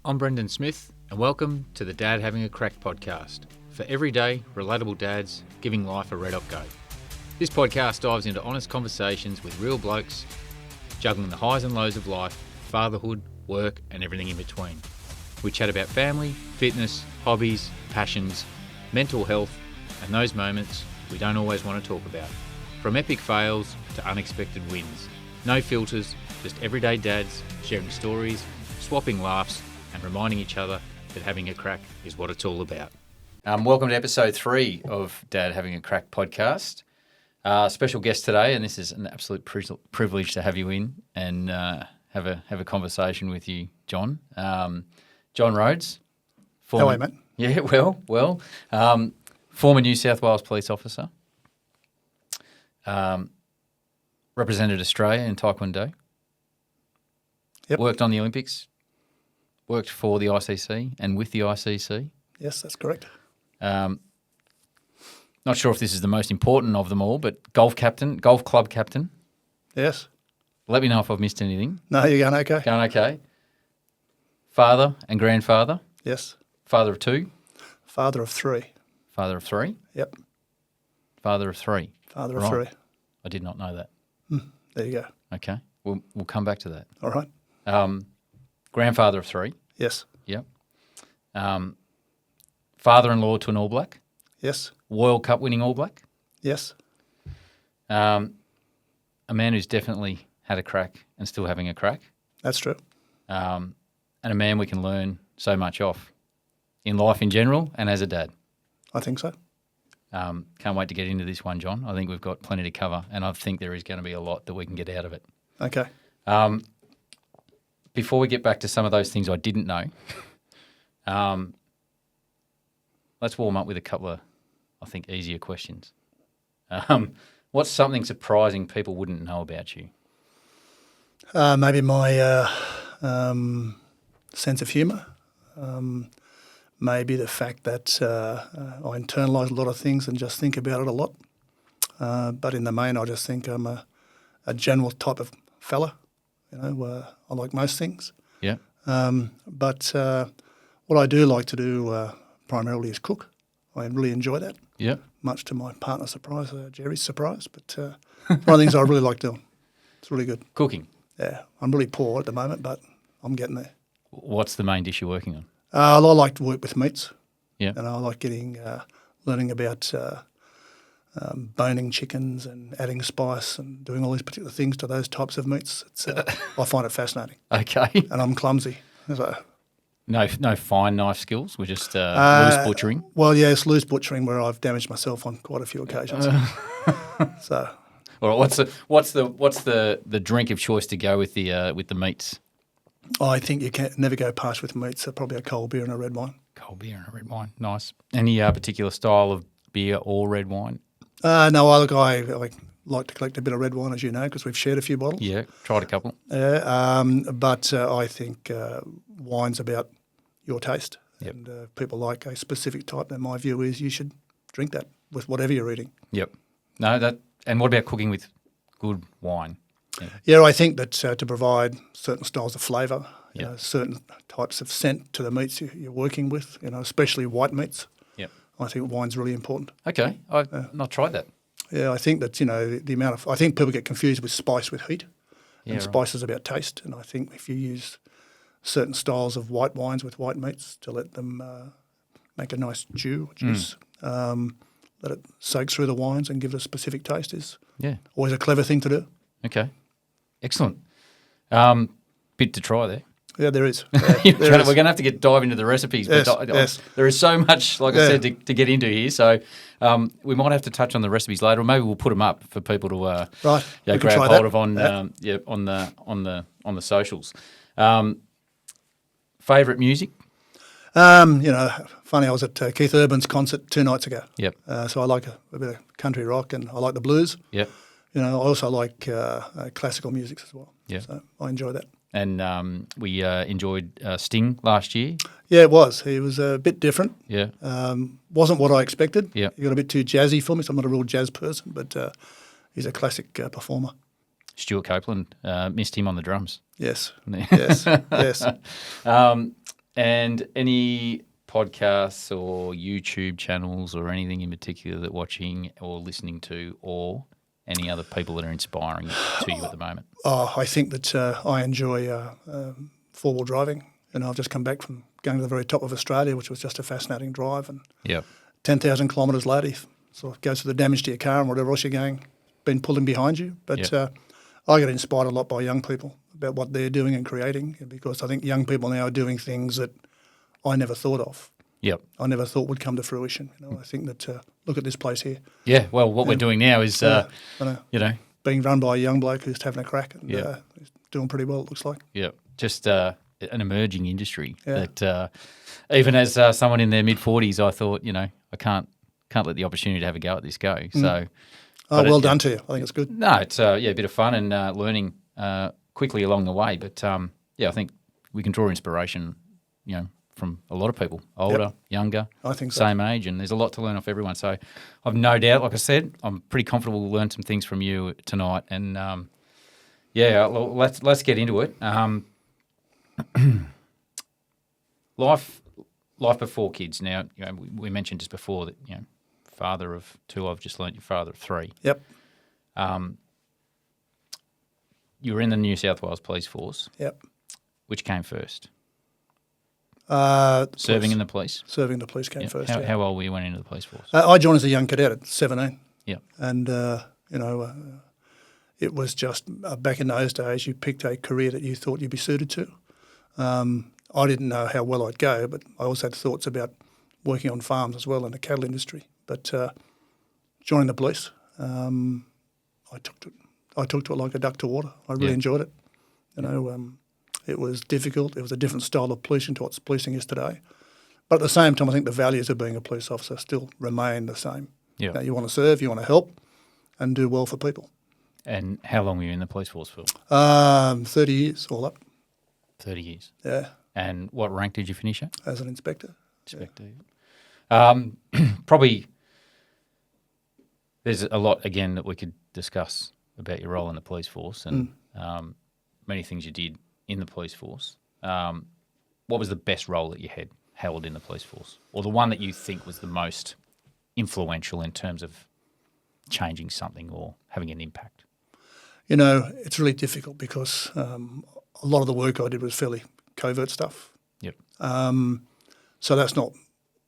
I'm Brendan Smith, and welcome to the Dad Having a Crack podcast for everyday, relatable dads giving life a red-hot go. This podcast dives into honest conversations with real blokes, juggling the highs and lows of life, fatherhood, work, and everything in between. We chat about family, fitness, hobbies, passions, mental health, and those moments we don't always want to talk about. From epic fails to unexpected wins. No filters, just everyday dads sharing stories, swapping laughs, and reminding each other that having a crack is what it's all about. Welcome to episode 3 of Dad Having a Crack podcast. Special guest today, and this is an absolute privilege to have you in and have a conversation with you, John. John Rhodes. How are you, mate? Yeah, well. Former New South Wales police officer. Represented Australia in Taekwondo. Yep. Worked on the Olympics. Worked for the ICC and with the ICC. Yes, that's correct. Not sure if this is the most important of them all, but golf club captain. Yes. Let me know if I've missed anything. No, you're going okay. Going okay. Father and grandfather. Yes. Father of 2. Father of 3. Father of 3. Yep. Father of 3. Father of 3. I did not know that. There you go. Okay. We'll come back to that. All right. Grandfather of 3. Yes. Yep. Father-in-law to an All Black. Yes. World Cup winning All Black. Yes. A man who's definitely had a crack and still having a crack. That's true. And a man we can learn so much off in life in general and as a dad. I think so. Can't wait to get into this one, John. I think we've got plenty to cover, and I think there is going to be a lot that we can get out of it. Okay. Before we get back to some of those things I didn't know, let's warm up with a couple of, I think, easier questions. What's something surprising people wouldn't know about you? Maybe my sense of humour. Maybe the fact that I internalise a lot of things and just think about it a lot. But in the main, I just think I'm a general type of fella. You know, I like most things. Yeah. But what I do like to do primarily is cook. I really enjoy that. Yeah. Much to my partner's surprise, Jerry's surprise. But one of the things I really like doing. It's really good. Cooking. Yeah. I'm really poor at the moment, but I'm getting there. What's the main dish you're working on? I like to work with meats. Yeah. And I like learning about boning chickens and adding spice and doing all these particular things to those types of meats. I find it fascinating. Okay. And I'm clumsy. So, No fine knife skills. We're just loose butchering. Well, yeah, it's loose butchering where I've damaged myself on quite a few occasions. So, all right. What's the drink of choice to go with the meats? I think you can never go past with meats. So probably a cold beer and a red wine. Cold beer and a red wine. Nice. Any particular style of beer or red wine? No, I like to collect a bit of red wine, as you know, because we've shared a few bottles. Yeah, tried a couple. But I think wine's about your taste. Yep. And people like a specific type. And my view is you should drink that with whatever you're eating. Yep. No, and what about cooking with good wine? Yeah, I think that to provide certain styles of flavour, Yep. certain types of scent to the meats you're working with, especially white meats. Yep. I think wine's really important. Okay, I've not tried that. Yeah, I think that, the amount of – I think people get confused with spice with heat. Yeah, And spice is about taste. And I think if you use certain styles of white wines with white meats to let them make a nice juice, let it soak through the wines and give it a specific taste is always a clever thing to do. Okay, excellent. Bit to try there. Yeah, there is. We're going to have to dive into the recipes, but Yes. there is so much, like I said, to get into here. So we might have to touch on the recipes later, or maybe we'll put them up for people to grab hold of on the socials. Favourite music? Funny, I was at Keith Urban's concert 2 nights ago. Yep. So I like a bit of country rock and I like the blues. Yep. I also like classical music as well. Yeah. So I enjoy that. And we enjoyed Sting last year. Yeah, it was. He was a bit different. Yeah. Wasn't what I expected. Yeah. He got a bit too jazzy for me, so I'm not a real jazz person, but he's a classic performer. Stuart Copeland, missed him on the drums. Yes. Yes. And any podcasts or YouTube channels or anything in particular that watching or listening to, or any other people that are inspiring to you at the moment? I think that I enjoy four-wheel driving, and I've just come back from going to the very top of Australia, which was just a fascinating drive. And 10,000 kilometres later, sort of goes to the damage to your car and whatever else you're going, been pulling behind you. But I get inspired a lot by young people about what they're doing and creating, because I think young people now are doing things that I never thought of. Yep. I never thought would come to fruition. I think that look at this place here. Yeah. Well, what we're doing now is, being run by a young bloke who's having a crack and he's doing pretty well. It looks like. Yeah. Just an emerging industry that even as someone in their mid-40s, I thought, I can't let the opportunity to have a go at this go. So, well done to you. I think it's good. No, it's a bit of fun and learning quickly along the way. But I think we can draw inspiration, from a lot of people, older, younger, I think so. Same age, and there's a lot to learn off everyone. So I've no doubt, like I said, I'm pretty comfortable we'll learn some things from you tonight. And let's get into it. Life before kids. Now, we mentioned just before that, father of two. I've just learnt you're father of three. Yep. You were in the New South Wales Police Force. Yep. Which came first? Serving in the police. Serving in the police came first. How old were you when you went into the police force? I joined as a young cadet at 17. Yeah. And it was just back in those days, you picked a career that you thought you'd be suited to. I didn't know how well I'd go, but I also had thoughts about working on farms as well in the cattle industry. But joining the police, I took to it like a duck to water. I really enjoyed it. It was difficult. It was a different style of policing to what policing is today. But at the same time, I think the values of being a police officer still remain the same. Yeah. You want to serve, you want to help, and do well for people. And how long were you in the police force for? 30 years, all up. 30 years. Yeah. And what rank did you finish at? As an inspector. Inspector. Yeah. Probably there's a lot, again, that we could discuss about your role in the police force and many things you did in the police force. What was the best role that you had held in the police force, or the one that you think was the most influential in terms of changing something or having an impact? It's really difficult because a lot of the work I did was fairly covert stuff. Yep. So that's not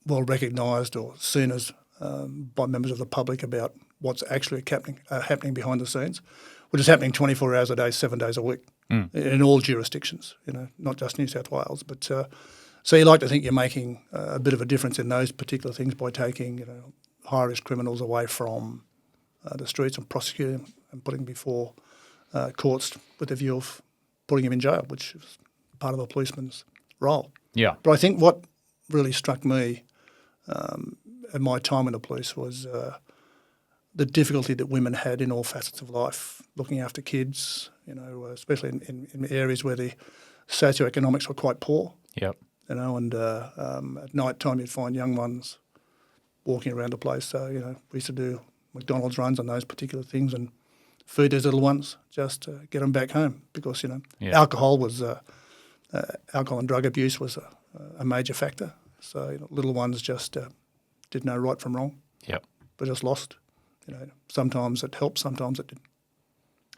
well recognised or seen as by members of the public about what's actually happening behind the scenes, which is happening 24 hours a day, 7 days a week in all jurisdictions, not just New South Wales. But so you like to think you're making a bit of a difference in those particular things by taking high-risk criminals away from the streets and prosecuting them and putting them before courts with the view of putting him in jail, which is part of a policeman's role. Yeah. But I think what really struck me at my time in the police was the difficulty that women had in all facets of life, looking after kids, especially in areas where the socioeconomics were quite poor. Yep. And at night time you'd find young ones walking around the place. So, we used to do McDonald's runs on those particular things and feed those little ones just to get them back home because, alcohol and drug abuse was a major factor. So, little ones just didn't know right from wrong. Yep. But just lost. Sometimes it helped, sometimes it didn't.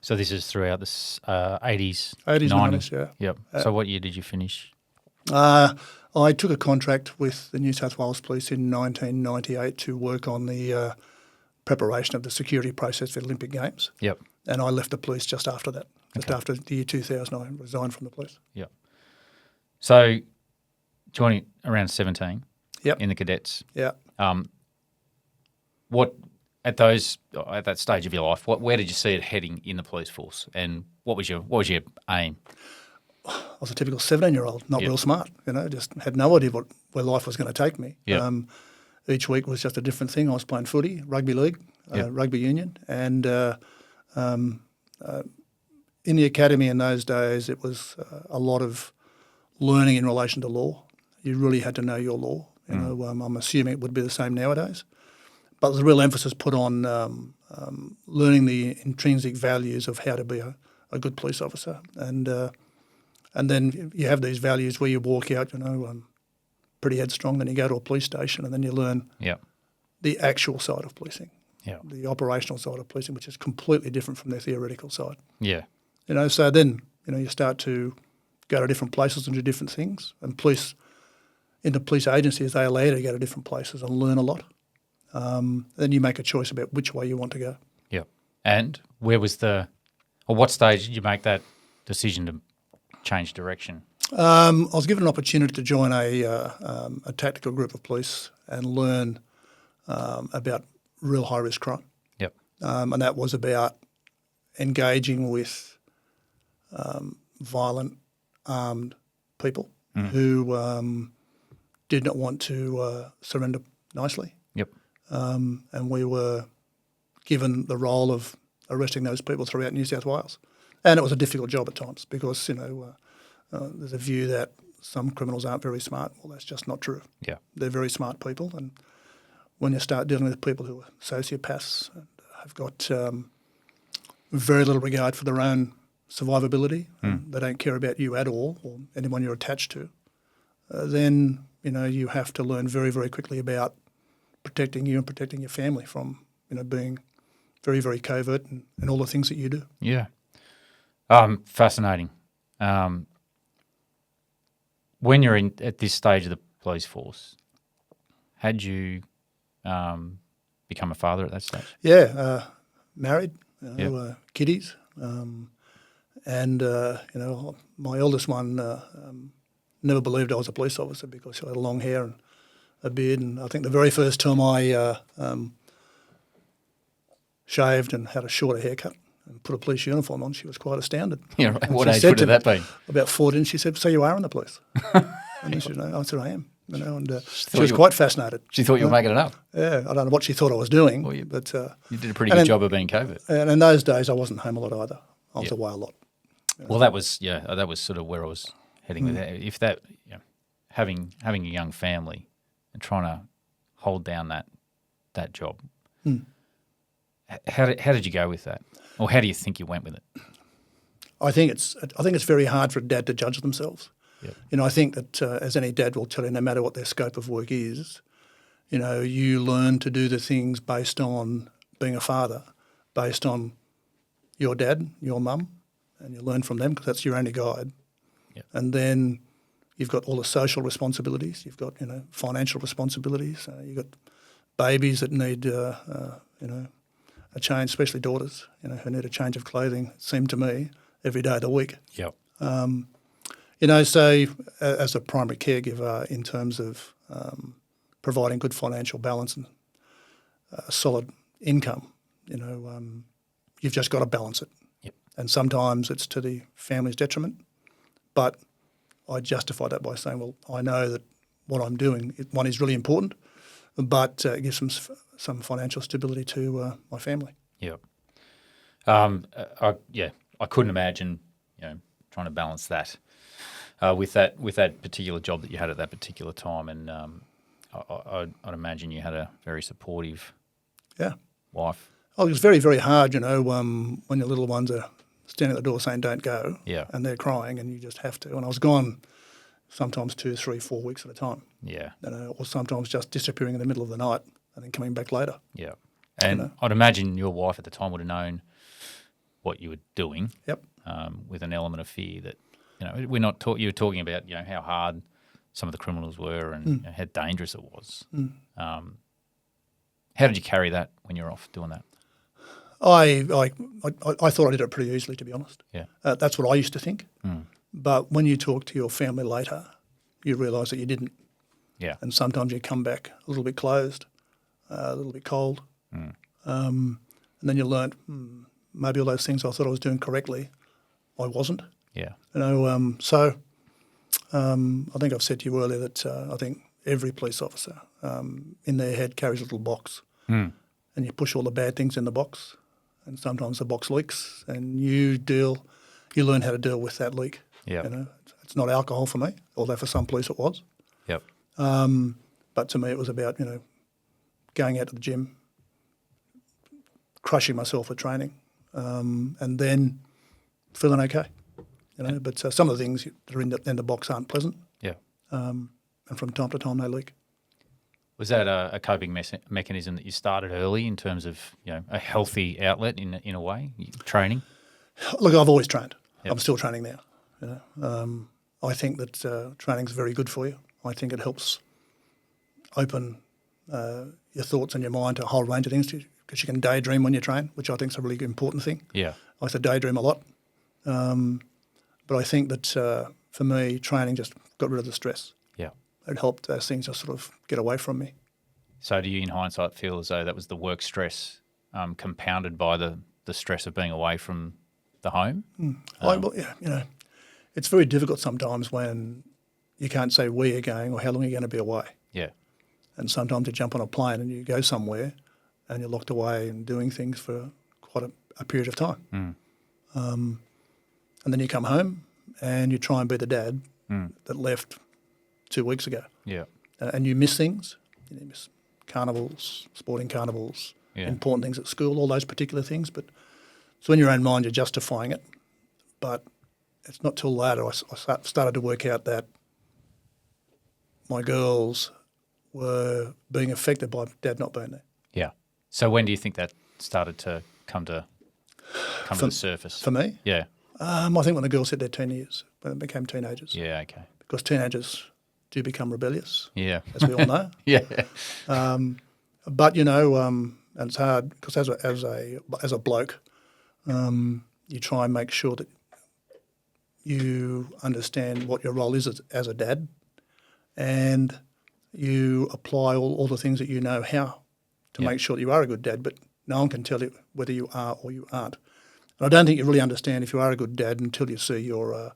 So this is throughout the 80s, 90s, yeah. Yep. So what year did you finish? I took a contract with the New South Wales Police in 1998 to work on the preparation of the security process for the Olympic Games. Yep. And I left the police just after that. Just after the year 2000, I resigned from the police. Yep. So joining around 17 Yep. in the cadets. Yeah. What at that stage of your life, where did you see it heading in the police force, and what was your aim? I was a typical 17-year-old, not real smart. Just had no idea where life was going to take me. Yep. Each week was just a different thing. I was playing footy, rugby league, rugby union, and in the academy in those days, it was a lot of learning in relation to law. You really had to know your law. I'm assuming it would be the same nowadays. But there's a real emphasis put on learning the intrinsic values of how to be a good police officer. And And then you have these values where you walk out, pretty headstrong, then you go to a police station and then you learn the actual side of policing, the operational side of policing, which is completely different from the theoretical side. Yeah. So then, you start to go to different places and do different things. And in the police agencies, they allow you to go to different places and learn a lot. Then you make a choice about which way you want to go. Yeah. And what stage did you make that decision to change direction? I was given an opportunity to join a tactical group of police and learn about real high-risk crime. Yep. And that was about engaging with violent, armed people who did not want to surrender nicely. Yep. And we were given the role of arresting those people throughout New South Wales. And it was a difficult job at times because, there's a view that some criminals aren't very smart. Well, that's just not true. Yeah. They're very smart people. And when you start dealing with people who are sociopaths and have got very little regard for their own survivability, and they don't care about you at all or anyone you're attached to, then, you have to learn very, very quickly about protecting you and protecting your family from, being very, very covert and all the things that you do. Yeah. Fascinating. When you're at this stage of the police force, had you become a father at that stage? Yeah, married, kiddies, and my eldest one never believed I was a police officer because she had long hair and a beard. And I think the very first time I shaved and had a shorter haircut and put a police uniform on, she was quite astounded. Yeah, right. What age would have that been? About 14. She said, "So you are in the police?" And I said, "I am." And she was quite fascinated. She thought you were making it up. Yeah, I don't know what she thought I was doing, but you did a pretty good job of being covert. And in those days, I wasn't home a lot either. I was away a lot. Well, that was sort of where I was heading with that. If that, having a young family and trying to hold down that job, how did you go with that, or how do you think you went with it? I think it's very hard for a dad to judge themselves. Yep. I think that as any dad will tell you, no matter what their scope of work is, you learn to do the things based on being a father, based on your dad, your mum, and you learn from them because that's your only guide. Yep. And then you've got all the social responsibilities. You've got financial responsibilities. You've got babies that need a change, especially daughters, who need a change of clothing. It seemed to me every day of the week. Yep. So as a primary caregiver in terms of providing good financial balance and a solid income, you've just got to balance it. Yep. And sometimes it's to the family's detriment, but I justify that by saying, well, I know that what I'm doing, one, is really important, but it gives some financial stability to my family. Yep. I couldn't imagine, trying to balance that. With that particular job that you had at that particular time, and I'd imagine you had a very supportive wife. Oh, it was very, very hard, when your little ones are standing at the door saying don't go, and they're crying and you just have to. And I was gone sometimes 2, 3, 4 weeks at a time. Yeah. Or sometimes just disappearing in the middle of the night and then coming back later. Yeah. And I'd imagine your wife at the time would have known what you were doing. Yep. With an element of fear that, you were talking about, how hard some of the criminals were and how dangerous it was. How did you carry that when you were off doing that? I thought I did it pretty easily, to be honest. Yeah. That's what I used to think. But when you talk to your family later, you realise that you didn't. Yeah. And sometimes you come back a little bit closed, a little bit cold. And then you learnt, maybe all those things I thought I was doing correctly, I wasn't. Yeah. So I think I've said to you earlier that I think every police officer in their head carries a little box, and you push all the bad things in the box, and sometimes the box leaks, and you learn how to deal with that leak. Yeah. It's not alcohol for me, although for some police it was. Yep. But to me it was about going out to the gym, crushing myself with training, and then feeling okay. But some of the things that are in the box aren't pleasant. Yeah. And from time to time they leak. Was that a coping mechanism that you started early in terms of a healthy outlet in a way, training? Look, I've always trained. Yep. I'm still training now. I think that training's very good for you. I think it helps open your thoughts and your mind to a whole range of things because you can daydream when you train, which I think is a really important thing. Yeah. I used to daydream a lot. But I think that for me, training just got rid of the stress. Yeah. It helped those things just sort of get away from me. So do you, in hindsight, feel as though that was the work stress compounded by the stress of being away from the home? It's very difficult sometimes when you can't say where you're going or how long you're going to be away. Yeah. And sometimes you jump on a plane and you go somewhere and you're locked away and doing things for quite a period of time. And then you come home and you try and be the dad that left 2 weeks ago. Yeah. And you miss things. You miss carnivals, sporting carnivals, important things at school, all those particular things. But so in your own mind, you're justifying it. But it's not till later I started to work out that my girls were being affected by Dad not being there. Yeah. So when do you think that started to come to the surface? For me? Yeah. I think when the girls hit their teen years, when they became teenagers. Yeah, okay. Because teenagers do become rebellious. Yeah. As we all know. Yeah. But, and it's hard because as a bloke, you try and make sure that you understand what your role is as a dad and you apply all the things that you know how to make sure that you are a good dad, but no one can tell you whether you are or you aren't. And I don't think you really understand if you are a good dad until you see your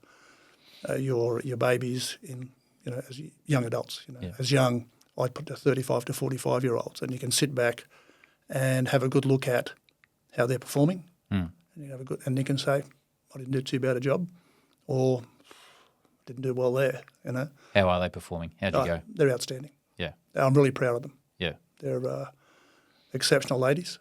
babies in as young adults. As young, I'd put the 35 to 45-year-olds, and you can sit back and have a good look at how they're performing, and you can say, I didn't do too bad a job, or didn't do well there. How are they performing? How'd you go? They're outstanding. Yeah. I'm really proud of them. Yeah. They're exceptional ladies,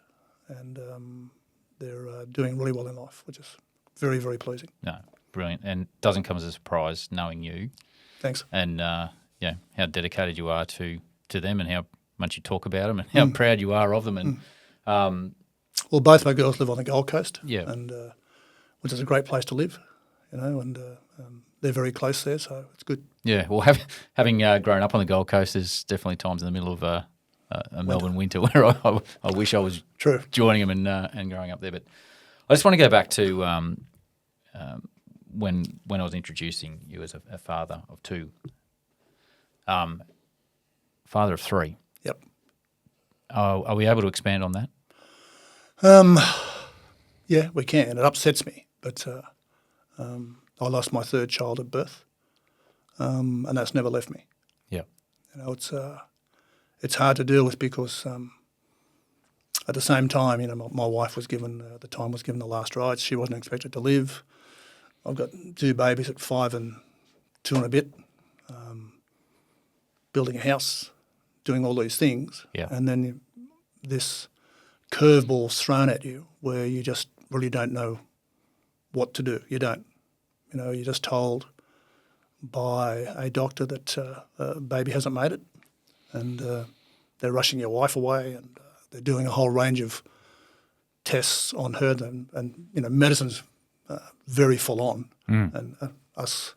and they're doing really well in life, which is very, very pleasing. No, brilliant. And doesn't come as a surprise knowing you. Thanks. And, how dedicated you are to them and how much you talk about them and how proud you are of them. And well, both my girls live on the Gold Coast, and which is a great place to live, and they're very close there, so it's good. Yeah, well, having grown up on the Gold Coast, there's definitely times in the middle of a Melbourne winter where I wish I was joining them and growing up there. But I just want to go back to when I was introducing you as a father of two, father of three. Yep. Are we able to expand on that? Yeah, we can. It upsets me, but I lost my third child at birth, and that's never left me. Yeah. It's hard to deal with because at the same time, my wife was given the last rites. She wasn't expected to live. I've got two babies at 5 and 2 and a bit, building a house, doing all these things, and then this curveball's thrown at you where you just really don't know what to do. You don't. You're just told by a doctor that a baby hasn't made it, and they're rushing your wife away, and they're doing a whole range of tests on her, and medicine's very full on, and us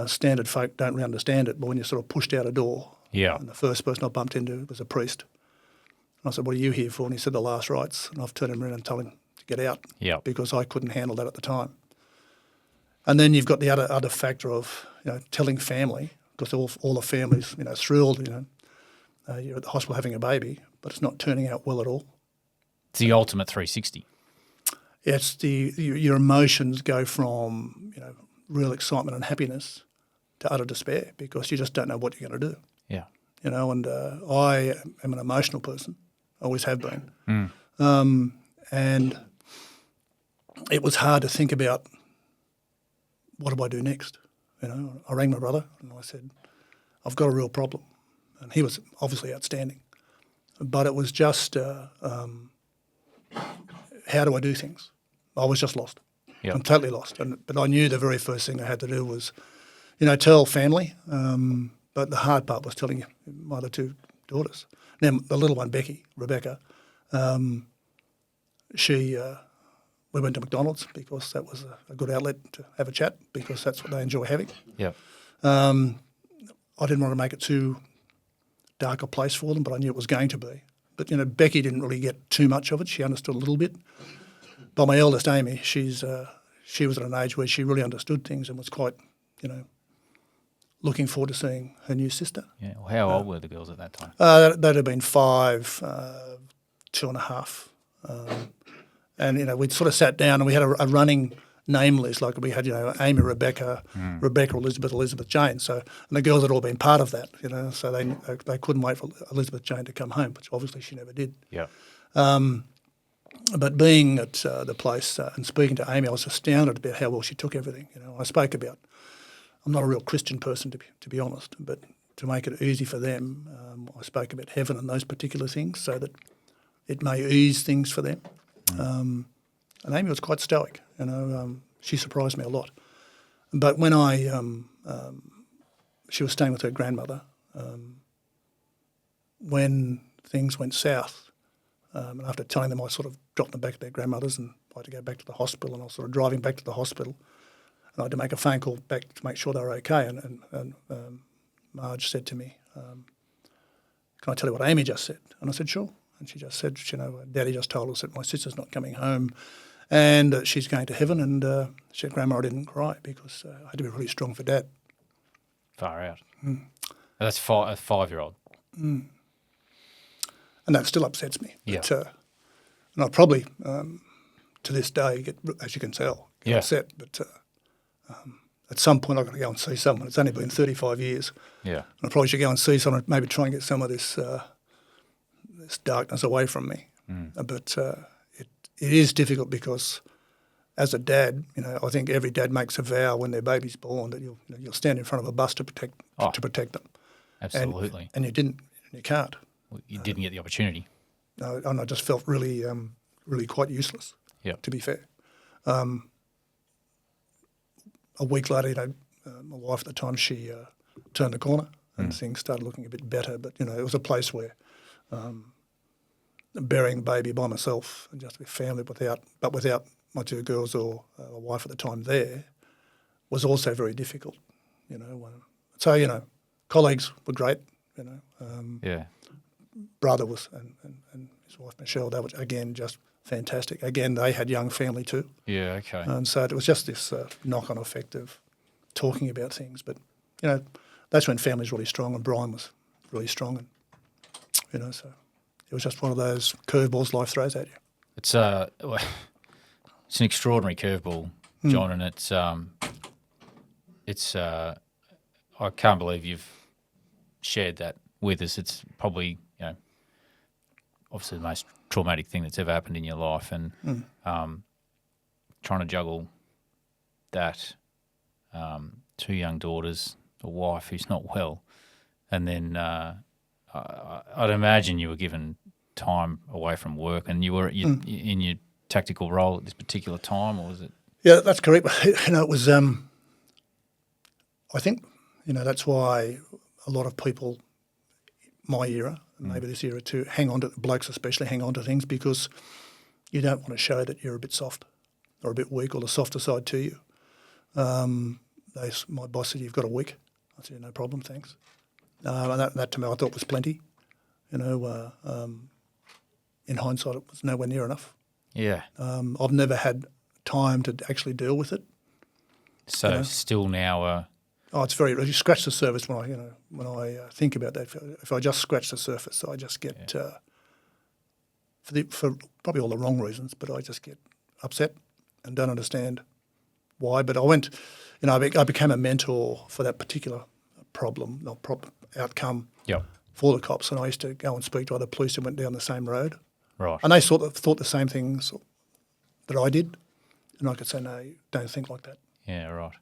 standard folk don't really understand it. But when you're sort of pushed out a door, and the first person I bumped into was a priest. And I said, "What are you here for?" And he said, "The last rites." And I've turned him around and told him to get out because I couldn't handle that at the time. And then you've got the other factor of telling family, because all the families thrilled. You're at the hospital having a baby, but it's not turning out well at all. It's the ultimate 360. It's your emotions go from real excitement and happiness to utter despair because you just don't know what you're going to do. Yeah. And I am an emotional person, always have been. And it was hard to think about what do I do next. I rang my brother and I said, I've got a real problem. And he was obviously outstanding. But it was just how do I do things? I was just lost. Yep. I'm totally lost. But I knew the very first thing I had to do was, tell family. But the hard part was telling my other two daughters. Now, the little one, Rebecca, we went to McDonald's because that was a good outlet to have a chat because that's what they enjoy having. Yep. I didn't want to make it too dark a place for them, but I knew it was going to be. But, Becky didn't really get too much of it. She understood a little bit. But my eldest, Amy, she was at an age where she really understood things and was quite, looking forward to seeing her new sister. Yeah. Well, how old were the girls at that time? They'd have been 5, 2.5. And, we'd sort of sat down and we had a running name list, like we had, Amy, Rebecca, Elizabeth, Jane. So, and the girls had all been part of that, so they couldn't wait for Elizabeth Jane to come home, which obviously she never did. Yeah. But being at the place and speaking to Amy, I was astounded about how well she took everything. I spoke about, I'm not a real Christian person to be honest, but to make it easy for them, I spoke about heaven and those particular things so that it may ease things for them. And Amy was quite stoic, she surprised me a lot. But when she was staying with her grandmother, when things went south, and after telling them I sort of dropped them back at their grandmother's and I had to go back to the hospital and I was sort of driving back to the hospital and I had to make a phone call back to make sure they were okay and Marge said to me, can I tell you what Amy just said? And I said, sure. And she just said, Daddy just told us that my sister's not coming home and she's going to heaven and she said, Grandma, I didn't cry because I had to be really strong for Dad. Far out. That's a 5-year-old. And that still upsets me. Yeah. But, and I probably, to this day, get, as you can tell, upset. But at some point I've got to go and see someone. It's only been 35 years. Yeah. And I probably should go and see someone, maybe try and get some of this darkness away from me. But it is difficult because as a dad, I think every dad makes a vow when their baby's born that you'll stand in front of a bus to protect them. Absolutely. And you didn't, and you can't. Well, you didn't get the opportunity. No, and I just felt really, really quite useless. Yep. To be fair. A week later, my wife at the time, she turned the corner and things started looking a bit better. But it was a place where burying the baby by myself and just with family, without my two girls or a wife at the time there, was also very difficult. So colleagues were great. Brother was and his wife Michelle. They were again just fantastic. Again, they had young family too. Yeah. Okay. And so it was just this knock-on effect of talking about things. But that's when family's really strong, and Brian was really strong, and so it was just one of those curveballs life throws at you. It's an extraordinary curveball, John, and it's I can't believe you've shared that with us. It's probably obviously the most traumatic thing that's ever happened in your life, and trying to juggle that, 2 young daughters, a wife who's not well, and then I'd imagine you were given time away from work, and you were in your tactical role at this particular time, or was it? Yeah, that's correct. It was. I think that's why a lot of people, my era, and maybe this era too, blokes especially hang on to things because you don't want to show that you're a bit soft or a bit weak or the softer side to you. My boss said, you've got a week. I said, no problem, thanks. And that to me I thought was plenty. In hindsight, it was nowhere near enough. Yeah. I've never had time to actually deal with it. So still now... it's very. You scratch the surface when I think about that. If I just scratch the surface, I just get for probably all the wrong reasons, but I just get upset and don't understand why. But I became a mentor for that particular outcome for the cops, and I used to go and speak to other police who went down the same road. Right. And they thought the same things that I did, and I could say, no, don't think like that. Yeah, right.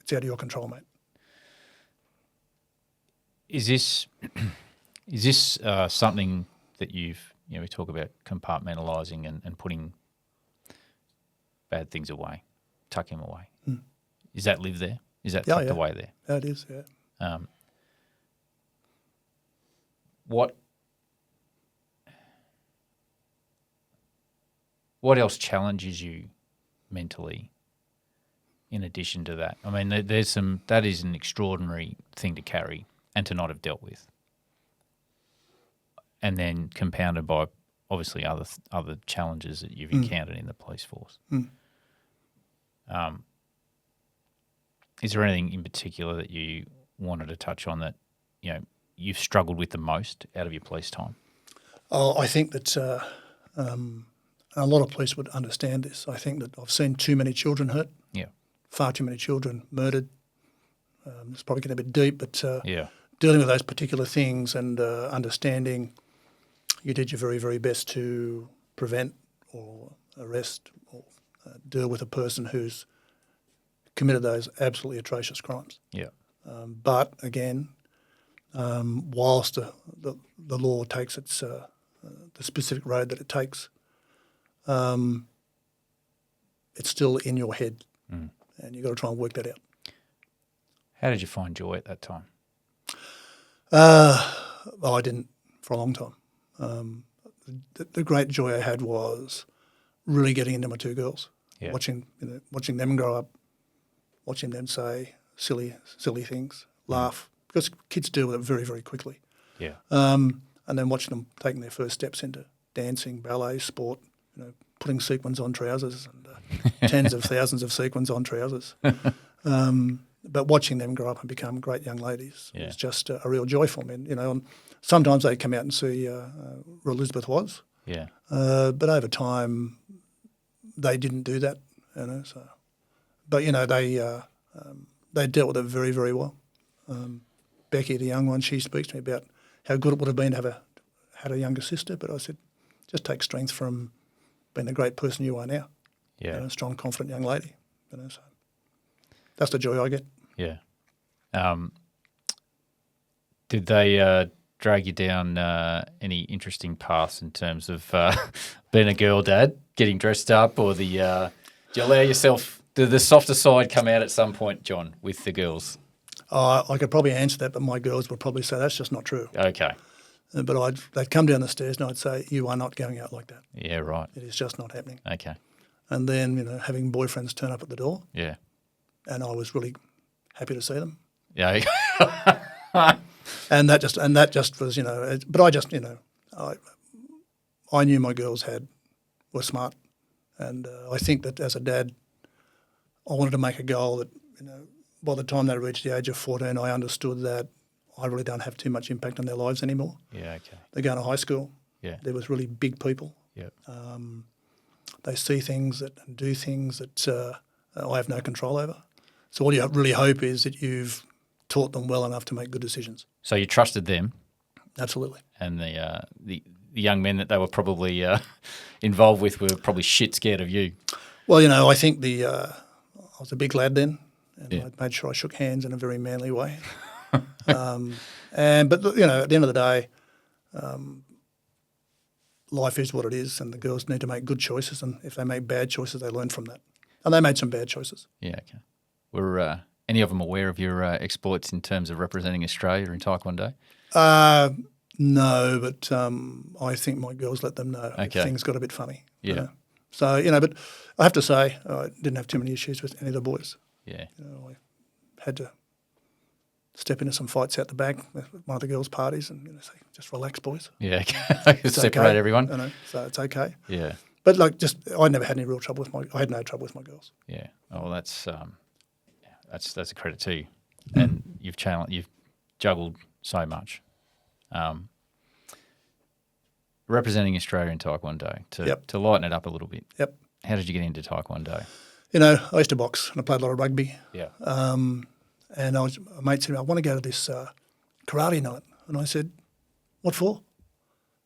It's out of your control, mate. Is this something that we talk about compartmentalising and putting bad things away? tuck him away. Mm. Is that live there? Is that Yeah, tucked yeah. away there? Yeah, it is, yeah. What else challenges you mentally in addition to that? I mean, that is an extraordinary thing to carry and to not have dealt with. And then compounded by obviously other challenges that you've encountered in the police force. Mm. Is there anything in particular that you wanted to touch on that, you've struggled with the most out of your police time? Oh, I think that a lot of police would understand this. I think that I've seen too many children hurt. Yeah. Far too many children murdered. It's probably getting a bit deep, but dealing with those particular things and understanding you did your very, very best to prevent or arrest or deal with a person who's committed those absolutely atrocious crimes. Yeah. But again, whilst the law takes its the specific road that it takes, it's still in your head, and you've got to try and work that out. How did you find joy at that time? I didn't for a long time. The great joy I had was really getting into my two girls, watching them grow up, watching them say silly things, laugh, because kids deal with it very, very quickly. Yeah. And then watching them taking their first steps into dancing, ballet, sport, putting sequins on trousers and tens of thousands of sequins on trousers. But watching them grow up and become great young ladies was just a real joy for me. And sometimes they'd come out and see where Elizabeth was. Yeah. But over time, they didn't do that. So, but they dealt with it very, very well. Becky, the young one, she speaks to me about how good it would have been to have had a younger sister. But I said, just take strength from being the great person you are now. Yeah. A strong, confident young lady. So that's the joy I get. Yeah. Did they drag you down any interesting paths in terms of being a girl dad, getting dressed up, or do you allow yourself, did the softer side come out at some point, John, with the girls? I could probably answer that, but my girls would probably say that's just not true. Okay. But they'd come down the stairs and I'd say, you are not going out like that. Yeah, right. It is just not happening. Okay. And then, having boyfriends turn up at the door. Yeah. And I was really happy to see them. Yeah. and that just was, but I just, I knew my girls were smart. And I think that as a dad, I wanted to make a goal that, by the time they reached the age of 14, I understood that I really don't have too much impact on their lives anymore. Yeah, okay. They're going to high school. Yeah. There was really big people. Yeah. They see things and do things that I have no control over. So all you really hope is that you've taught them well enough to make good decisions. So you trusted them? Absolutely. And the young men that they were probably involved with were probably shit scared of you. Well, I think I was a big lad then, and I made sure I shook hands in a very manly way. But at the end of the day, life is what it is, and the girls need to make good choices. And if they make bad choices, they learn from that. And they made some bad choices. Yeah, okay. Were any of them aware of your exploits in terms of representing Australia in Taekwondo? No, but I think my girls let them know if things got a bit funny. Yeah. So, but I have to say I didn't have too many issues with any of the boys. Yeah. I had to step into some fights out the back with one of the girls' parties and say, just relax, boys. Yeah, separate everyone. So it's okay. Yeah. But I never had any real trouble I had no trouble with my girls. Yeah. Oh, well, that's a credit to you. And you've juggled so much. Representing Australia in Taekwondo, to lighten it up a little bit. Yep. How did you get into Taekwondo? I used to box and I played a lot of rugby. Yeah. And a mate said, I want to go to this karate night. And I said, what for?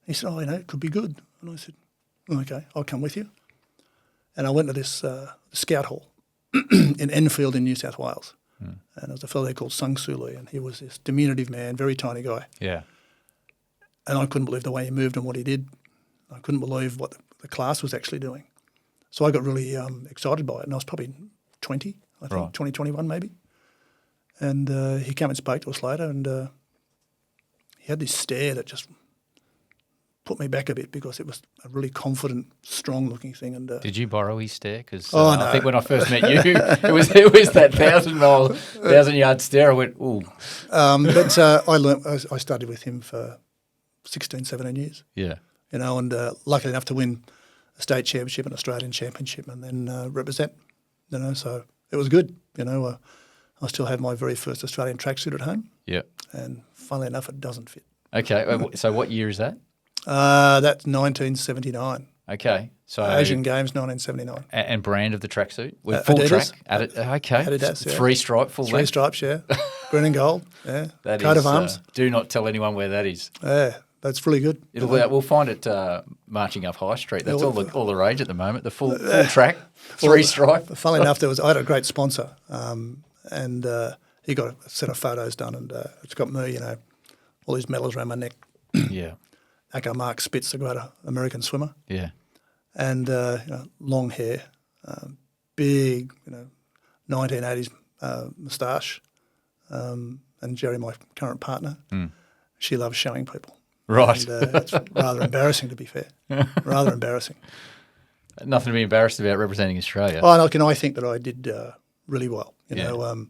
He said, it could be good. And I said, okay, I'll come with you. And I went to this scout hall in Enfield in New South Wales. And there was a fellow there called Sung Soo Lee, and he was this diminutive man, very tiny guy. Yeah. And I couldn't believe the way he moved and what he did. I couldn't believe what the class was actually doing. So I got really excited by it, and I was probably 20, I think, Right. 2021 maybe. And he came and spoke to us later, and he had this stare that just put me back a bit because it was a really confident, strong-looking thing. And Did you borrow his stare? Because Oh, no. I think when I first met you, it was that 1,000-yard stare. I went, ooh. But I studied with him for 16, 17 years. Yeah. You know, and lucky enough to win a state championship, an Australian championship, and then represent. You know, so it was good. You know, I still have my very first Australian tracksuit at home, Yeah. and funnily enough, it doesn't fit. Okay. So what year is that? That's 1979. Okay. So Asian Games, 1979. And brand of the tracksuit with full Adidas. track. Okay. Adidas, yeah. 3 stripe, full Three length. stripes, yeah. Green and gold, yeah. That Coat is, of arms. do not tell anyone where that is. Yeah, that's really good. We'll find it marching up High Street. That's all the rage at the moment. The full track, 3 stripe. Funnily enough, I had a great sponsor, and he got a set of photos done, and it's got me, you know, all these medals around my neck. Yeah. Echo Mark Spitz, the great American swimmer, Yeah. and you know, long hair, big, you know, 1980s moustache, and Jerry, my current partner, she loves showing people. Right. And, it's rather embarrassing, to be fair. Rather embarrassing. Nothing to be embarrassed about representing Australia. Oh, and I think that I did really well. You Yeah. know,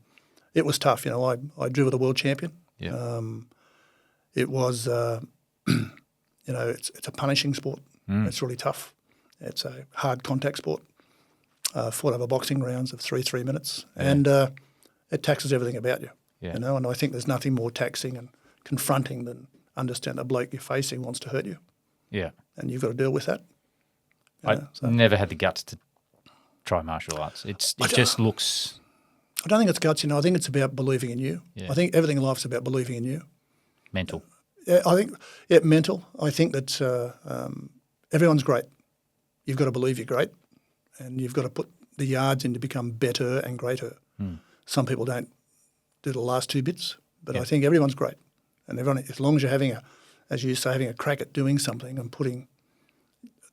it was tough. You know, I drew with a world champion. Yeah. It was, you know, it's a punishing sport. It's really tough. It's a hard contact sport. Fought over boxing rounds of 3 minutes, and it taxes everything about you. Yeah. You know, and I think there's nothing more taxing and confronting than understand a bloke you're facing wants to hurt you, Yeah. and you've got to deal with that. You I know, so. never had the guts to try martial arts. It just looks... I don't think it's guts. You know, I think it's about believing in you. Yeah. I think everything in life's about believing in you. mental. Yeah, I think mental. I think that everyone's great. You've got to believe you're great, and you've got to put the yards in to become better and greater. Some people don't do the last 2 bits, but I think everyone's great, and everyone, as long as you're having as you say, having a crack at doing something and putting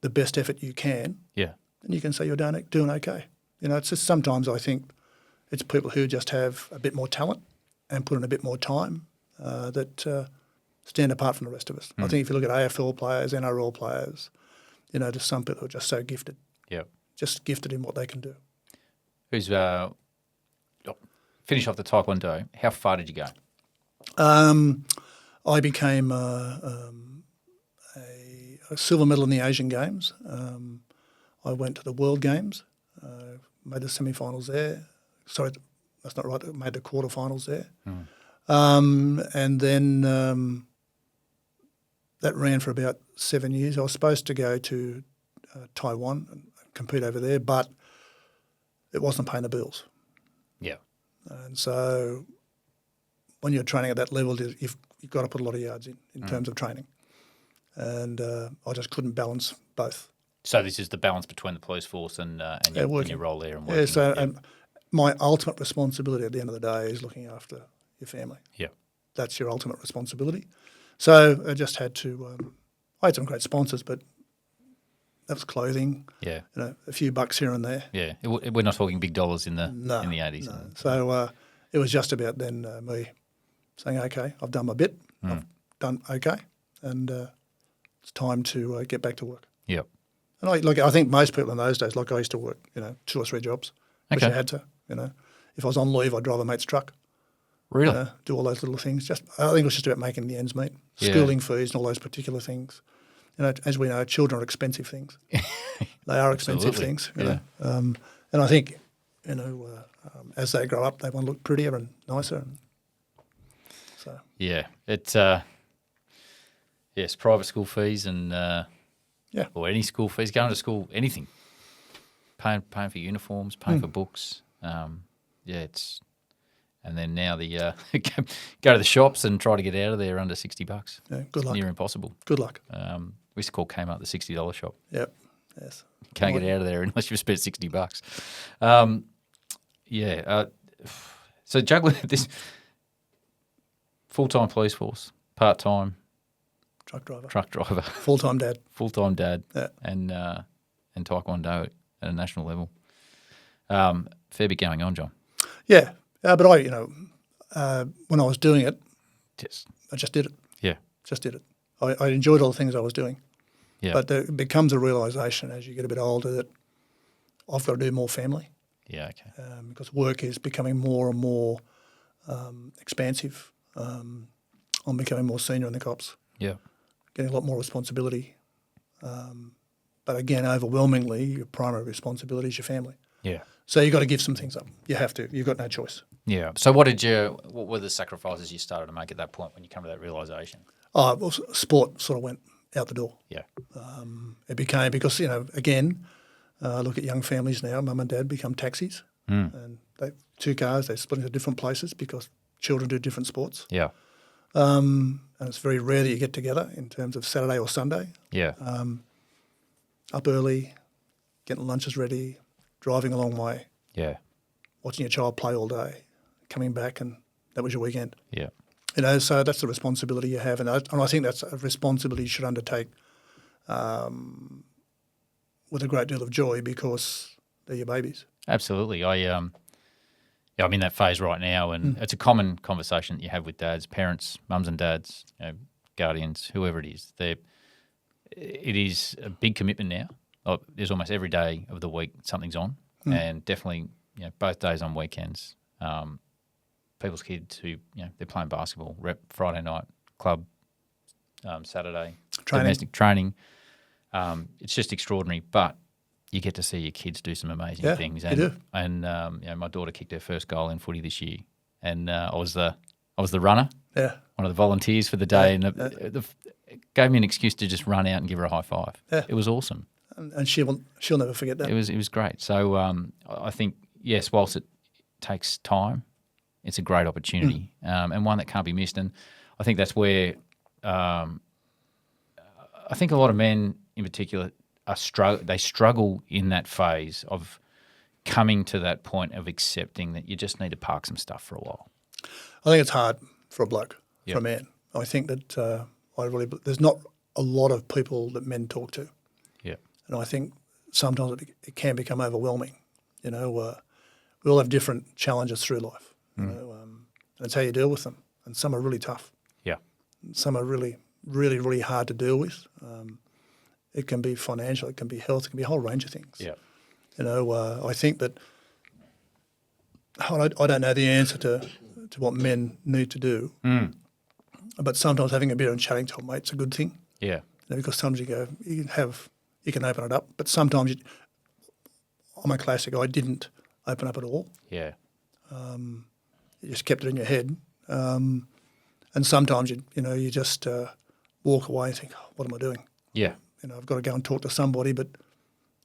the best effort you can, Yeah. then you can say you're doing okay. You know, it's just sometimes I think it's people who just have a bit more talent and put in a bit more time that stand apart from the rest of us. I think if you look at AFL players, NRL players, you know, just some people who are just so gifted, Yeah. just gifted in what they can do. Who's finish off the Taekwondo? How far did you go? I became a silver medal in the Asian Games. I went to the World Games, made the semi-finals there. Sorry, that's not right. I made the quarterfinals there. And then that ran for about 7 years. I was supposed to go to Taiwan and compete over there, but it wasn't paying the bills. Yeah. And so when you're training at that level, you've got to put a lot of yards in terms of training. And I just couldn't balance both. So this is the balance between the police force and your role there and working. Yeah, so my ultimate responsibility at the end of the day is looking after your family. Yeah. That's your ultimate responsibility. So I just had to I had some great sponsors, but that was clothing, Yeah. you know, a few bucks here and there. Yeah. We're not talking big dollars in the 80s. No. So it was just about then me saying, okay, I've done my bit, I've done okay, and it's time to get back to work. Yep. And I think most people in those days, like I used to work, you know, 2 or 3 jobs, which I Okay. had to, you know. If I was on leave, I'd drive a mate's truck, Really? do all those little things. I think it was just about making the ends meet, Yeah. schooling fees and all those particular things. You know, as we know, children are expensive things. They are expensive Absolutely. things, you know. And I think, you know, as they grow up, they want to look prettier and nicer. And so Yeah. It's yes, private school fees and or any school fees, going to school, anything, paying for uniforms, paying for books. It's and then now the go to the shops and try to get out of there under $60. yeah, good luck. Near impossible. Good luck. We used to call Kmart the $60 shop. Yep. Yes. Can't get out of there unless you've spent $60. So juggling this full-time police force, part-time Truck driver. truck driver, Full-time dad. full-time dad, Yeah. and Taekwondo at a national level. Fair bit going on, John. Yeah, but when I was doing it, Yes. I just did it. Yeah. Just did it. I enjoyed all the things I was doing. Yeah. But there becomes a realisation as you get a bit older that I've got to do more family. Yeah, okay. Because work is becoming more and more expansive. I'm becoming more senior in the cops, Yeah. getting a lot more responsibility. But again, overwhelmingly, your primary responsibility is your family. Yeah. So you've got to give some things up. You have to. You've got no choice. Yeah. So what were the sacrifices you started to make at that point when you come to that realisation? Well, sport sort of went out the door. Yeah. It became, because, again, look at young families now, mum and dad become taxis. And they 2 cars, they split into different places because children do different sports. Yeah. And it's very rare that you get together in terms of Saturday or Sunday. Yeah. Up early, getting lunches ready, driving a long way, Yeah. watching your child play all day, coming back, and that was your weekend. Yeah. So that's the responsibility you have. And I think that's a responsibility you should undertake with a great deal of joy because they're your babies. Absolutely. I'm in that phase right now, and it's a common conversation that you have with dads, parents, mums and dads, guardians, whoever it is. It is a big commitment now. There's almost every day of the week something's on, and definitely both days on weekends. People's kids who they're playing basketball, rep Friday night, club, Saturday, domestic training. It's just extraordinary, but you get to see your kids do some amazing things. And, you do. And my daughter kicked her first goal in footy this year, and I was the runner, one of the volunteers for the day, and it gave me an excuse to just run out and give her a high five. Yeah. It was awesome, and she'll never forget that. It was great. So I think whilst it takes time, it's a great opportunity and one that can't be missed. And I think that's where I think a lot of men in particular they struggle in that phase of coming to that point of accepting that you just need to park some stuff for a while. I think it's hard for a bloke, for a man. I think that there's not a lot of people that men talk to. Yeah. And I think sometimes it can become overwhelming. We all have different challenges through life. And it's how you deal with them. And some are really tough. Yeah. Some are really, really, really hard to deal with. It can be financial, it can be health, it can be a whole range of things. Yeah. I think that I don't know the answer to what men need to do, but sometimes having a beer and chatting to a mate's a good thing. Yeah. Because sometimes you can open it up, but sometimes I'm a classic. I didn't open up at all. Yeah. You just kept it in your head, and sometimes you just walk away and think, what am I doing? Yeah. I've got to go and talk to somebody. But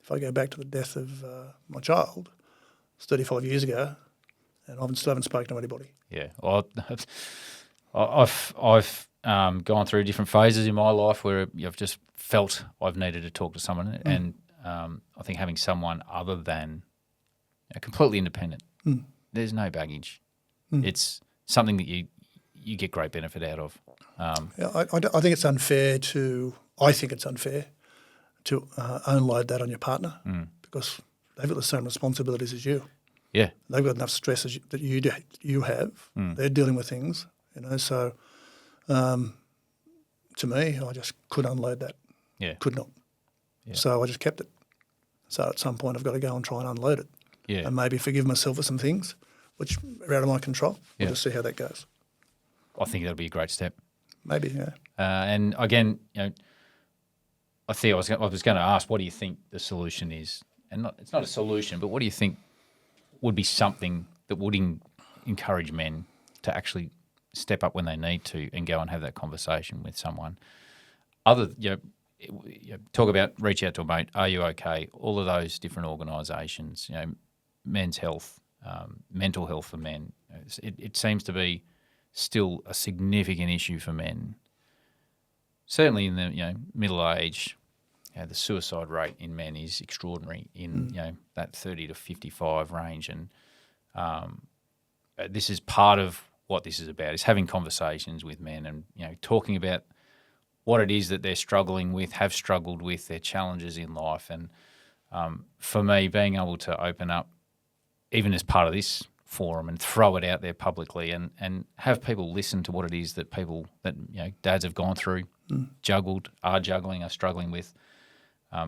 if I go back to the death of my child, it's 35 years ago, and I still haven't spoken to anybody. Yeah. Well, I've gone through different phases in my life where I've just felt I've needed to talk to someone, and I think having someone other than completely independent, there's no baggage. It's something that you get great benefit out of. I think it's unfair to. I think it's unfair to unload that on your partner because they've got the same responsibilities as you. Yeah, they've got enough stress that you have. They're dealing with things, So, to me, I just couldn't unload that. Yeah, could not. Yeah. So I just kept it. So at some point, I've got to go and try and unload it. Yeah, and maybe forgive myself for some things which are out of my control. We'll just see how that goes. I think that'll be a great step. Maybe, yeah. And again, I think I was going to ask, what do you think the solution is? And it's not a solution, but what do you think would be something that would encourage men to actually step up when they need to and go and have that conversation with someone? Talk about reach out to a mate. Are you okay? All of those different organisations. Men's health, mental health for men. It seems to be still a significant issue for men. Certainly in the middle age, the suicide rate in men is extraordinary in that 30 to 55 range, and this is part of what this is about: is having conversations with men and talking about what it is that they're struggling with, have struggled with, their challenges in life, and for me, being able to open up even as part of this forum, and throw it out there publicly, and have people listen to what it is that people that dads have gone through, juggled, are juggling, are struggling with,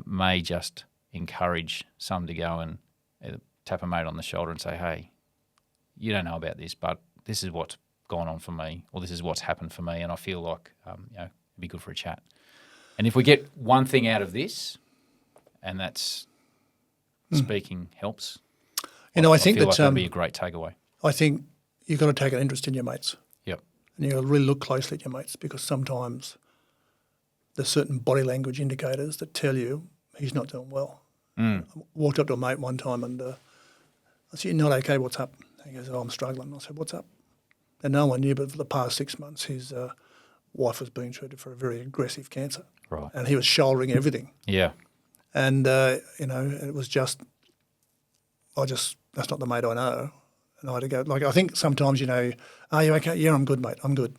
may just encourage some to go and either tap a mate on the shoulder and say, hey, you don't know about this, but this is what's gone on for me, or this is what's happened for me, and I feel like it'd be good for a chat. And if we get one thing out of this, and that's speaking helps, I think feel that like that'd be a great takeaway. I think you've got to take an interest in your mates. Yep. And you've got to really look closely at your mates, because sometimes there's certain body language indicators that tell you he's not doing well. I walked up to a mate one time and I said, "You're not okay, what's up?" He goes, "Oh, I'm struggling." I said, "What's up?" And no one knew, but for the past 6 months his wife was being treated for a very aggressive cancer. Right. And he was shouldering everything. Yeah. And, it was just, that's not the mate I know. And I had to go, I think sometimes, "Are you okay?" "Yeah, I'm good, mate, I'm good."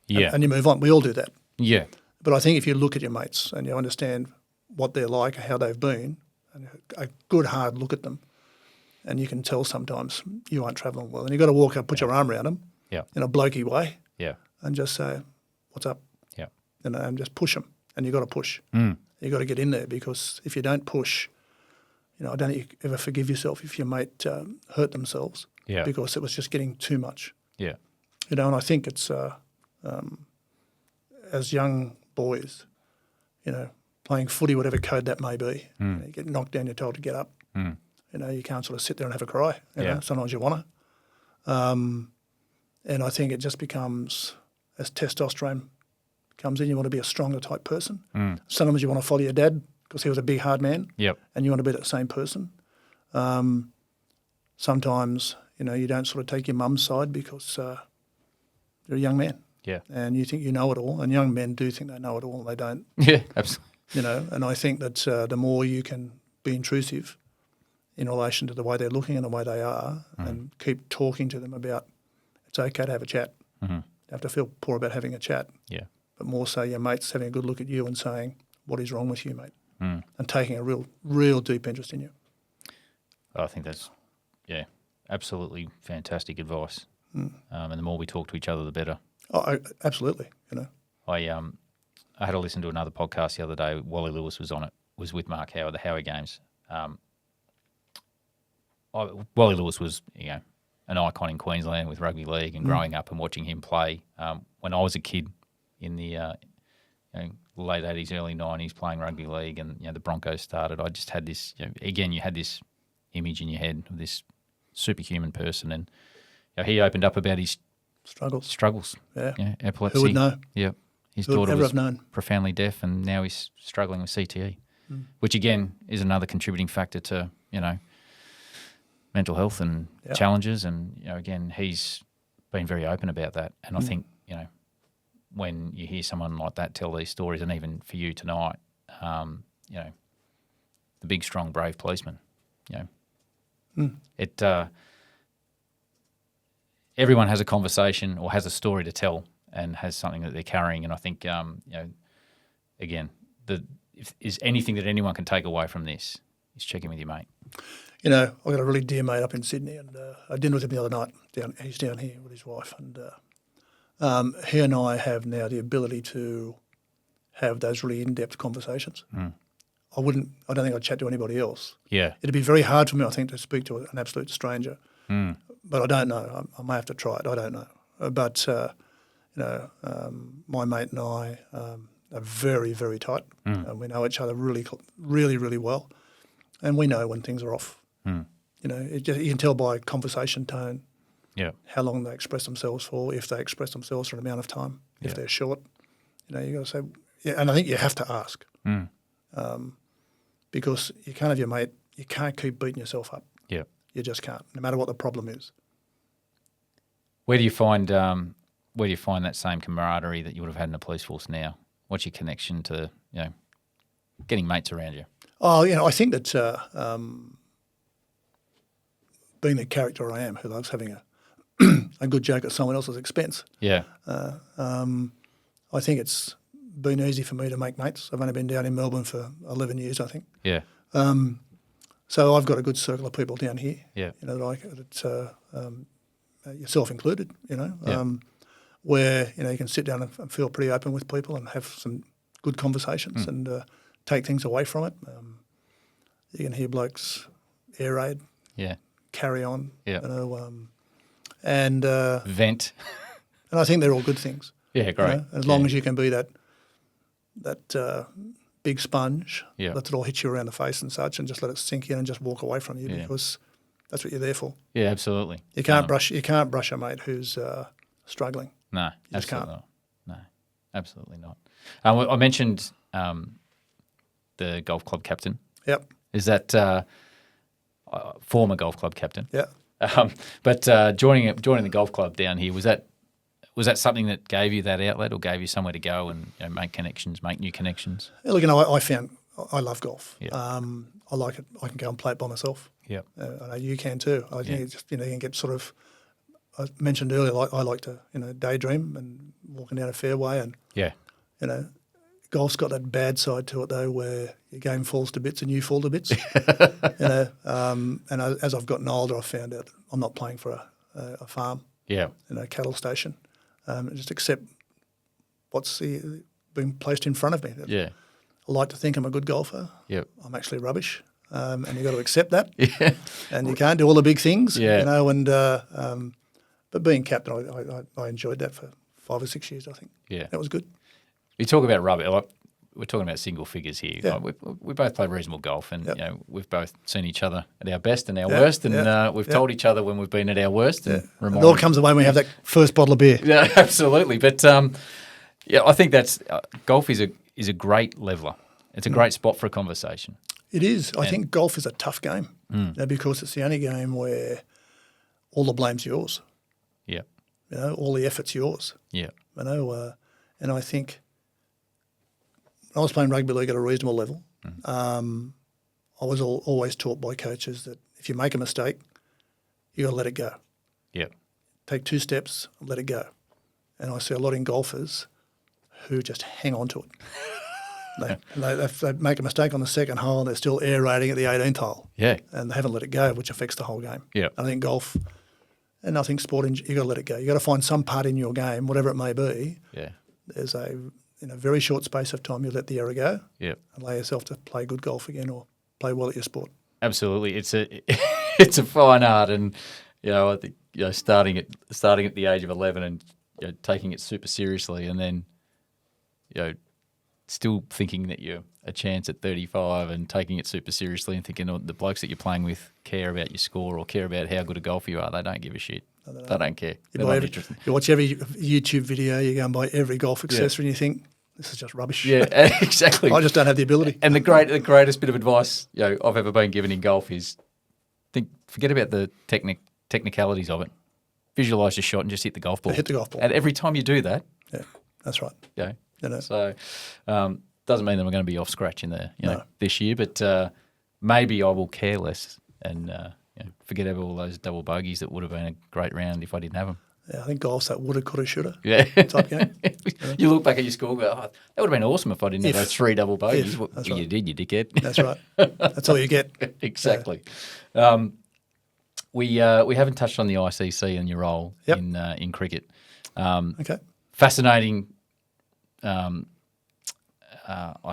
Yeah. And you move on. We all do that. Yeah. But I think if you look at your mates and you understand what they're like, how they've been, and a good hard look at them, and you can tell sometimes you aren't travelling well. And you've got to walk up, put your arm around them in a blokey way and just say, "What's up?" Yeah. And just push them. And you've got to push. You've got to get in there, because if you don't push, I don't think you ever forgive yourself if your mate hurt themselves because it was just getting too much. Yeah. And I think it's as young boys, playing footy, whatever code that may be, you get knocked down, you're told to get up. You can't sort of sit there and have a cry. Sometimes you want to. And I think it just becomes, as testosterone comes in, you want to be a stronger type person. Sometimes you want to follow your dad because he was a big, hard man. Yep. And you want to be that same person. Sometimes, you don't sort of take your mum's side because you're a young man. Yeah. And you think you know it all. And young men do think they know it all, and they don't. Yeah, absolutely. And I think that the more you can be intrusive in relation to the way they're looking and the way they are, and keep talking to them about it's okay to have a chat. You have to feel poor about having a chat. Yeah. But more so your mates having a good look at you and saying, "What is wrong with you, mate?" And taking a real deep interest in you. I think that's, absolutely fantastic advice. And the more we talk to each other, the better. Oh, absolutely. I had to listen to another podcast the other day. Wally Lewis was on it. Was with Mark Howard, the Howard Games. Wally Lewis was, an icon in Queensland with rugby league, and growing up and watching him play. When I was a kid in the late 80s, early 90s, playing rugby league, and the Broncos started, I just had this. Again, you had this image in your head of this superhuman person, and he opened up about his struggles. Yeah. Epilepsy. Who would know? Yeah. His Who would daughter ever was have known? profoundly deaf, and now he's struggling with CTE, which again is another contributing factor to mental health and challenges. And again, he's been very open about that. And I think when you hear someone like that tell these stories, and even for you tonight, the big, strong, brave policeman, it. Everyone has a conversation or has a story to tell, and has something that they're carrying. And I think, again, if is anything that anyone can take away from this is checking with your mate. I've got a really dear mate up in Sydney, and I dined with him the other night. He's down here with his wife, and he and I have now the ability to have those really in-depth conversations. I don't think I'd chat to anybody else. Yeah. It'd be very hard for me, I think, to speak to an absolute stranger. But I don't know. I may have to try it. I don't know. But, my mate and I are very, very tight. And we know each other really, really, really well. And we know when things are off. You can tell by conversation tone how long they express themselves for, if they express themselves for an amount of time, if they're short. You got to say, and I think you have to ask. Because you can't have your mate, you can't keep beating yourself up. Yeah. You just can't, no matter what the problem is. Where do you find that same camaraderie that you would have had in the police force now? What's your connection to getting mates around you? Oh, I think that being the character I am, who loves having a good joke at someone else's expense. Yeah. I think it's been easy for me to make mates. I've only been down in Melbourne for 11 years, I think. Yeah. So I've got a good circle of people down here, Yeah. Yourself included, where, you can sit down and feel pretty open with people and have some good conversations and take things away from it. You can hear blokes air raid, carry on, and vent. And I think they're all good things. Yeah, great. As long as you can be that big sponge, let it all hit you around the face and such, and just let it sink in and just walk away from you because that's what you're there for. Yeah, absolutely. You can't brush a mate who's struggling. No, you absolutely not. No, absolutely not. I mentioned the golf club captain. Yep. Is that former golf club captain? Yeah. But joining the golf club down here, was that something that gave you that outlet or gave you somewhere to go and make connections, make new connections? Yeah, look, I love golf. Yeah. I like it. I can go and play it by myself. Yeah. I know you can too. I think it's just, you can get sort of, I mentioned earlier, I like to, daydream and walking down a fairway and, golf's got that bad side to it though where your game falls to bits and you fall to bits. And as I've gotten older, I've found out I'm not playing for a farm, cattle station. Just accept what's being placed in front of me. Yeah. I like to think I'm a good golfer. Yep. I'm actually rubbish, and you've got to accept that. Yeah. And you can't do all the big things, Yeah. But being captain, I enjoyed that for 5 or 6 years, I think. Yeah. That was good. You talk about rubbish. Like, we're talking about single figures here. Yeah. Like, we both play reasonable golf, and we've both seen each other at our best and our Yeah. worst, and Yeah. We've told each other when we've been at our worst. And It all comes away when we have that first bottle of beer. Yeah, absolutely. But I think that's golf is a great leveler. It's a great spot for a conversation. It is. I think golf is a tough game because it's the only game where all the blame's yours. Yeah. All the effort's yours. Yeah. And I think when I was playing rugby league at a reasonable level, I was always taught by coaches that if you make a mistake, you got to let it go. Yeah. Take 2 steps and let it go. And I see a lot in golfers who just hang on to it. They make a mistake on the second hole and they're still air raiding at the 18th hole. Yeah. And they haven't let it go, which affects the whole game. Yeah. I think golf and I think sport, you got to let it go. You got to find some part in your game, whatever it may be. Yeah. There's in a very short space of time, you let the error go. Yeah. And allow yourself to play good golf again or play well at your sport. Absolutely. It's a fine art, and I think starting at the age of 11 and taking it super seriously, and then still thinking that you're a chance at 35 and taking it super seriously and thinking the blokes that you're playing with care about your score or care about how good a golfer you are. They don't give a shit. No, they don't care. You watch every YouTube video, you go and buy every golf accessory and you think, this is just rubbish. Yeah, exactly. I just don't have the ability. And the greatest bit of advice I've ever been given in golf is forget about the technicalities of it. Visualise your shot and just hit the golf ball. Hit the golf ball. And every time you do that, that's right. Yeah. So doesn't mean that we're going to be off scratch in this year, but maybe I will care less and forget about all those double bogeys that would have been a great round if I didn't have them. Yeah, I think golf's that woulda, coulda, shoulda type game. You look back at your score and go, that would have been awesome if I didn't have those 3 double bogeys. That's right. You did, you dickhead. That's right. That's all you get. Exactly. We haven't touched on the ICC and your role in cricket. Okay. Fascinating, I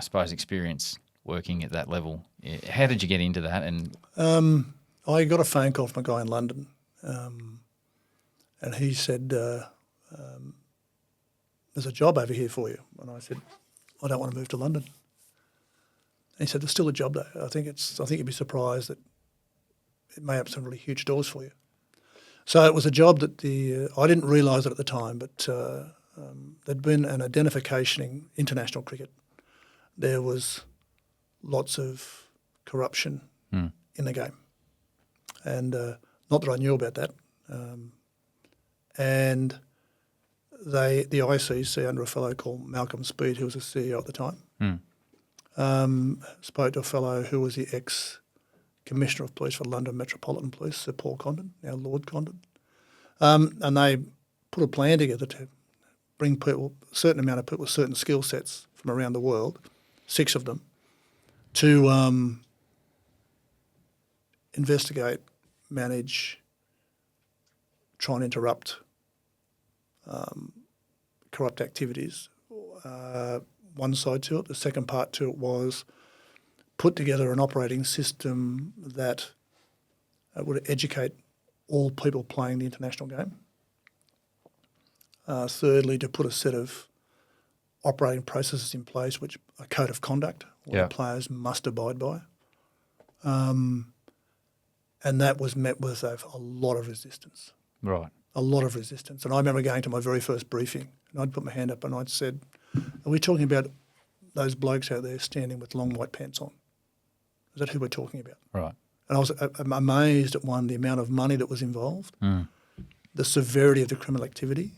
suppose, experience working at that level. How did you get into that? And I got a phone call from a guy in London, and he said, there's a job over here for you. And I said, I don't want to move to London. And he said, there's still a job there. I think you'd be surprised that it may open some really huge doors for you. So it was a job that I didn't realise it at the time, but there'd been an identification in international cricket. There was lots of corruption in the game. And not that I knew about that. And the ICC, under a fellow called Malcolm Speed, who was the CEO at the time, spoke to a fellow who was the ex-commissioner of police for London Metropolitan Police, Sir Paul Condon, now Lord Condon. And they put a plan together to bring people, a certain amount of people with certain skill sets from around the world, 6 of them, to investigate, manage, try and interrupt corrupt activities. One side to it. The second part to it was put together an operating system that would educate all people playing the international game. Thirdly, to put a set of operating processes in place, which a code of conduct, where the players must abide by. And that was met with a lot of resistance. Right. A lot of resistance. And I remember going to my very first briefing, and I'd put my hand up and I'd said, are we talking about those blokes out there standing with long white pants on? Is that who we're talking about? Right. And I was amazed at, one, the amount of money that was involved, the severity of the criminal activity,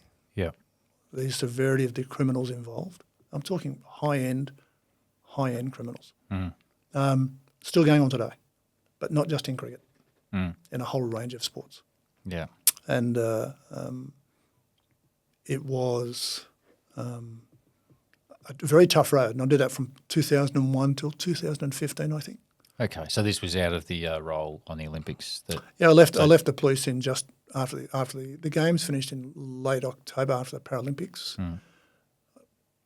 the severity of the criminals involved. I'm talking high-end criminals. Still going on today, but not just in cricket, in a whole range of sports. Yeah. And it was a very tough road, and I did that from 2001 till 2015, I think. Okay, so this was out of the role on the Olympics. I left the police in just after the games finished in late October after the Paralympics.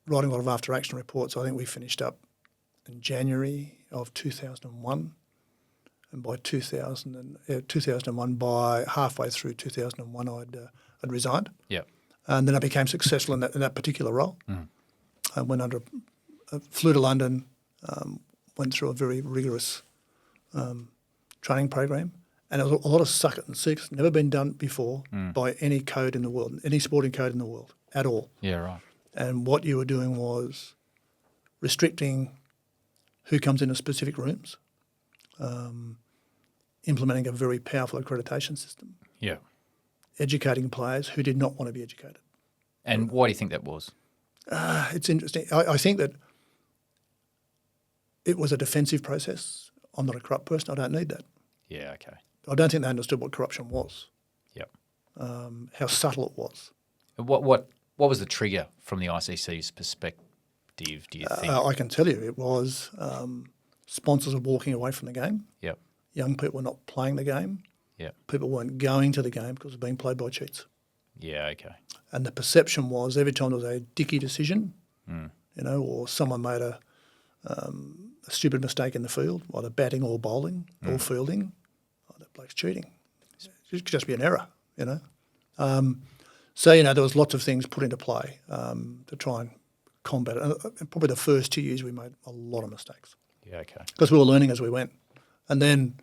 Writing a lot of after action reports. I think we finished up in January of 2001, and by 2001, by halfway through 2001, I'd resigned. Yeah, and then I became successful in that particular role. I went flew to London, went through a very rigorous training program, and it was a lot of suck it and seek. Never been done before by any code in the world, any sporting code in the world at all. Yeah, right. And what you were doing was restricting who comes into specific rooms, implementing a very powerful accreditation system. Yeah. Educating players who did not want to be educated. And why do you think that was? It's interesting. I think that it was a defensive process. I'm not a corrupt person. I don't need that. Yeah, okay. I don't think they understood what corruption was. Yep. How subtle it was. What was the trigger from the ICC's perspective, do you think? I can tell you it was sponsors were walking away from the game. Yep. Young people were not playing the game. Yep. People weren't going to the game because it was being played by cheats. Yeah, okay. And the perception was every time there was a dicky decision, or someone made a stupid mistake in the field, either batting or bowling or fielding, that bloke's cheating. It could just be an error, So, there was lots of things put into play to try and combat it. And probably the first 2 years we made a lot of mistakes. Yeah, okay. Because we were learning as we went. And then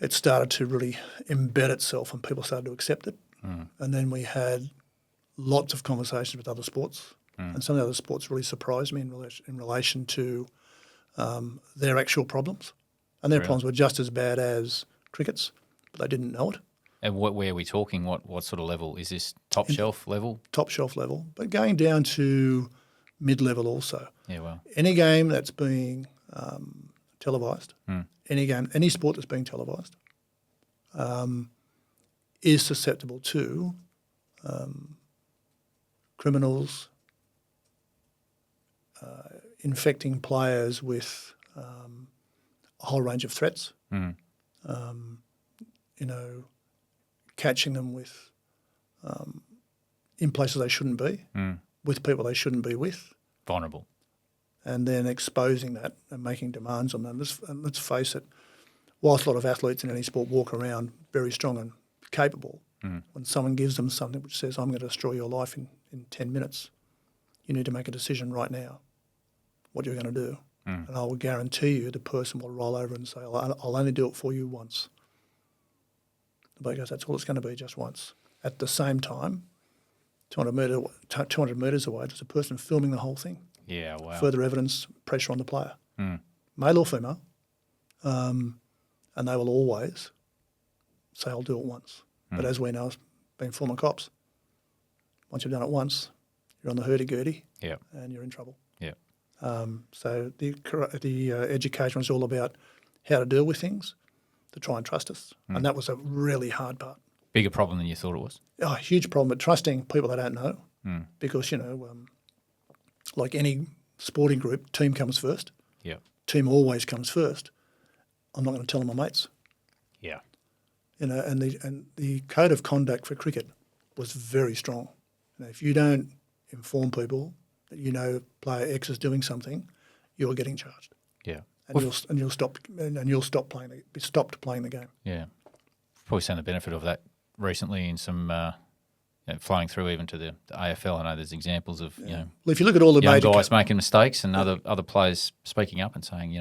it started to really embed itself and people started to accept it. And then we had lots of conversations with other sports. And some of the other sports really surprised me in relation to their actual problems. And their problems were just as bad as cricket's, but they didn't know it. And where are we talking? What sort of level? Is this top shelf level? Top shelf level, but going down to mid-level also. Yeah, well. Any game that's being televised, any sport that's being televised, is susceptible to criminals infecting players with a whole range of threats. Catching them with in places they shouldn't be, with people they shouldn't be with. Vulnerable. And then exposing that and making demands on them. And let's face it, whilst a lot of athletes in any sport walk around very strong and capable, when someone gives them something which says, I'm going to destroy your life in 10 minutes, you need to make a decision right now what you're going to do. And I will guarantee you the person will roll over and say, I'll only do it for you once. The bloke goes, that's all it's going to be, just once. At the same time, 200 metres away, there's a person filming the whole thing. Yeah, wow. Further evidence, pressure on the player, male or female, and they will always say, I'll do it once. But as we know, being former cops, once you've done it once, you're on the hurdy-gurdy and you're in trouble. Yeah. So the education was all about how to deal with things, to try and trust us. And that was a really hard part. Bigger problem than you thought it was? Oh, huge problem, but trusting people they don't know because, like any sporting group, team comes first. Yeah. Team always comes first. I'm not going to tell my mates. Yeah. You know, and the code of conduct for cricket was very strong. You know, if you don't inform people that you know player X is doing something, you're getting charged, Yeah. and you'll stop playing the game. Yeah. Probably seen the benefit of that recently in some flowing through even to the AFL. I know there's examples of Well, if you look at all the young major guys making mistakes and other players speaking up and saying,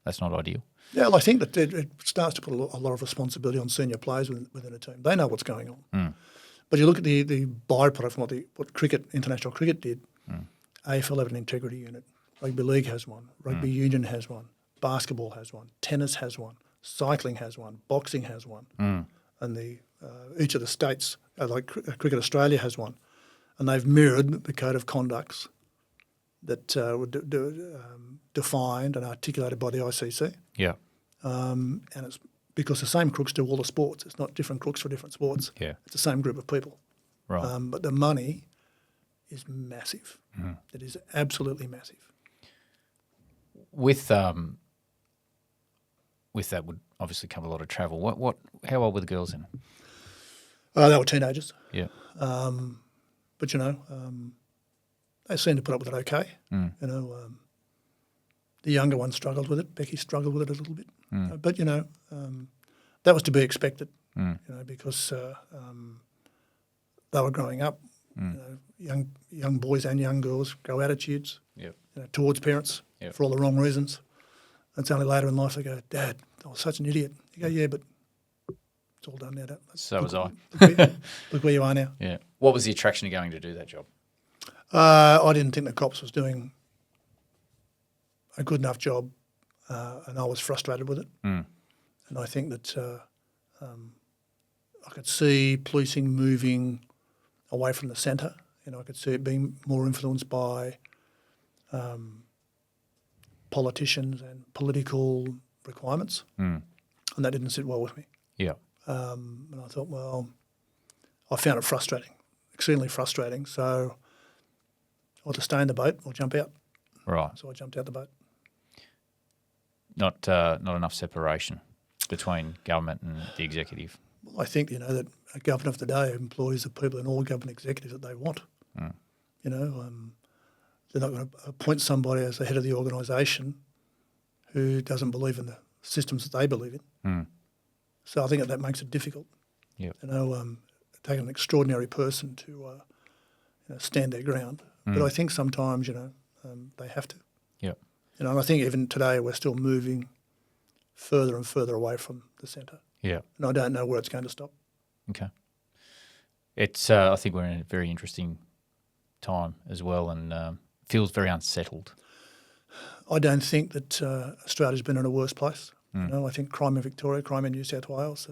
that's not ideal. Yeah, well, I think that it starts to put a lot of responsibility on senior players within a team. They know what's going on. But you look at the byproduct from what international cricket did. AFL have an integrity unit. Rugby league has one. Rugby union has one. Basketball has one. Tennis has one. Cycling has one. Boxing has one. And each of the states, like Cricket Australia, has one. And they've mirrored the code of conducts that were defined and articulated by the ICC. Yeah. And it's because the same crooks do all the sports. It's not different crooks for different sports. Yeah. It's the same group of people. Right. But the money is massive. It is absolutely massive. With that would obviously come a lot of travel. How old were the girls then? They were teenagers. Yeah. But, they seemed to put up with it okay. The younger one struggled with it. Becky struggled with it a little bit. But, that was to be expected, because they were growing up. Young boys and young girls grow attitudes towards parents for all the wrong reasons. It's only later in life they go, Dad, I was such an idiot. You go, yeah, but it's all done now. So was I. Look where you are now. Yeah. What was the attraction of going to do that job? I didn't think the cops was doing a good enough job, and I was frustrated with it. And I think that I could see policing moving away from the centre. I could see it being more influenced by politicians and political requirements, and that didn't sit well with me. Yeah. And I thought, well, I found it frustrating, extremely frustrating. So I'll just stay in the boat or jump out. Right. So I jumped out the boat. Not enough separation between government and the executive. Well, I think, that a government of today employs the people in all government executives that they want. They're not going to appoint somebody as the head of the organisation who doesn't believe in the systems that they believe in. So I think that makes it difficult. Yeah. Take an extraordinary person to stand their ground. But I think sometimes, they have to. Yeah. And I think even today we're still moving further and further away from the centre. Yeah. And I don't know where it's going to stop. Okay. It's I think we're in a very interesting time as well, and feels very unsettled. I don't think that Australia's been in a worse place. I think crime in Victoria, crime in New South Wales,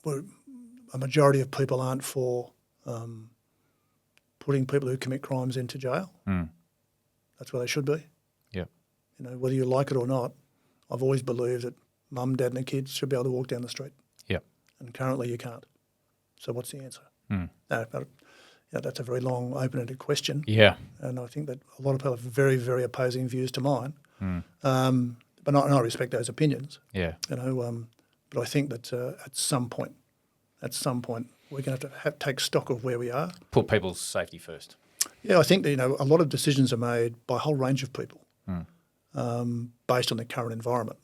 where a majority of people aren't for putting people who commit crimes into jail. That's where they should be. Yeah. Whether you like it or not, I've always believed that mum, dad and the kids should be able to walk down the street. Yeah. And currently you can't. So what's the answer? No, but, that's a very long, open-ended question. Yeah. And I think that a lot of people have very, very opposing views to mine. But I respect those opinions. Yeah. But I think that at some point, we're going to have to take stock of where we are. Put people's safety first. Yeah, I think that, a lot of decisions are made by a whole range of people based on the current environment.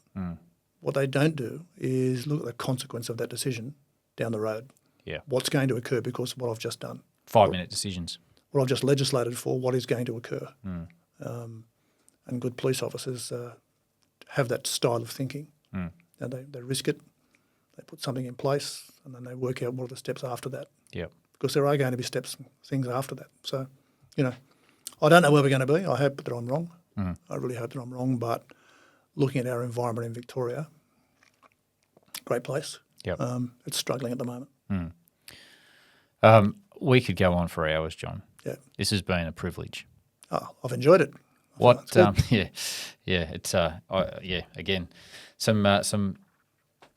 What they don't do is look at the consequence of that decision down the road. Yeah. What's going to occur because of what I've just done. 5-minute decisions. What I've just legislated for, what is going to occur. And good police officers have that style of thinking. And they risk it, they put something in place, and then they work out what are the steps after that. Yeah. Because there are going to be steps and things after that. So, I don't know where we're going to be. I hope that I'm wrong. I really hope that I'm wrong. But looking at our environment in Victoria, great place. Yep. It's struggling at the moment. We could go on for hours, John. Yeah. This has been a privilege. Oh, I've enjoyed it. It's again, some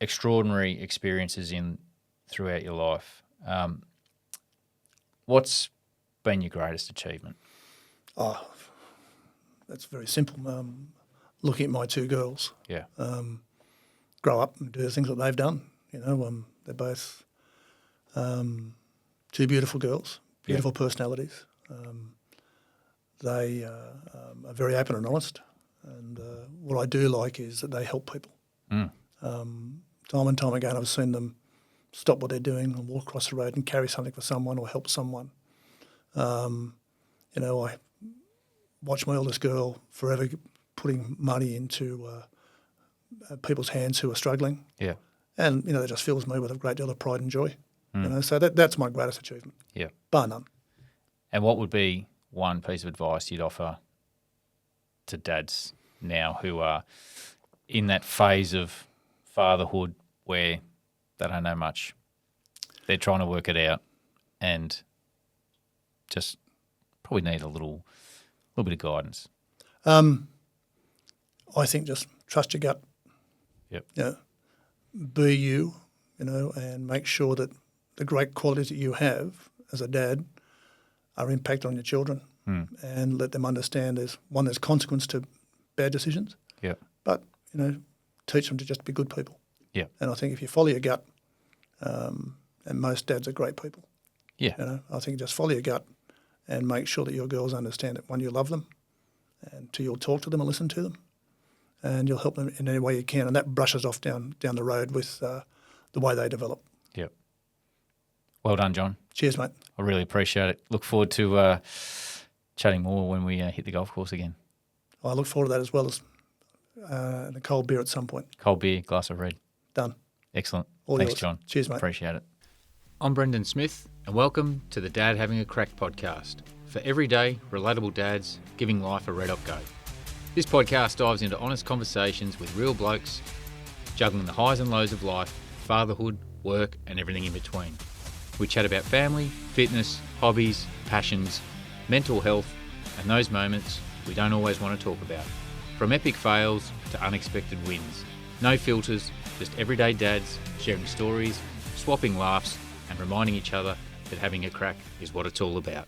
extraordinary experiences throughout your life. What's been your greatest achievement? Oh, that's very simple. looking at my two girls Yeah. grow up and do the things that they've done. They're both two beautiful girls, beautiful personalities. They are very open and honest. And what I do like is that they help people. Time and time again, I've seen them stop what they're doing and walk across the road and carry something for someone or help someone. I watch my eldest girl forever putting money into people's hands who are struggling. Yeah. And, that just fills me with a great deal of pride and joy. So that's my greatest achievement. Yeah. Bar none. And what would be one piece of advice you'd offer to dads now who are in that phase of fatherhood where they don't know much? They're trying to work it out and just probably need a little bit of guidance. I think just trust your gut. Yep. Be you, and make sure that the great qualities that you have as a dad are impacted on your children, and let them understand there's consequence to bad decisions. Yeah. But teach them to just be good people. Yeah. And I think if you follow your gut, and most dads are great people. Yeah. I think just follow your gut and make sure that your girls understand that, one, you love them, and two, you'll talk to them and listen to them, and you'll help them in any way you can. And that brushes off down the road with the way they develop. Yep. Well done, John. Cheers, mate. I really appreciate it. Look forward to chatting more when we hit the golf course again. I look forward to that, as well as a cold beer at some point. Cold beer, glass of red. Done. Excellent. All Thanks, yours. John. Cheers, mate. Appreciate it. I'm Brendan Smith, and welcome to the Dad Having a Crack podcast for everyday, relatable dads giving life a red-hot go. This podcast dives into honest conversations with real blokes, juggling the highs and lows of life, fatherhood, work, and everything in between. We chat about family, fitness, hobbies, passions, mental health, and those moments we don't always want to talk about. From epic fails to unexpected wins. No filters, just everyday dads sharing stories, swapping laughs, and reminding each other that having a crack is what it's all about.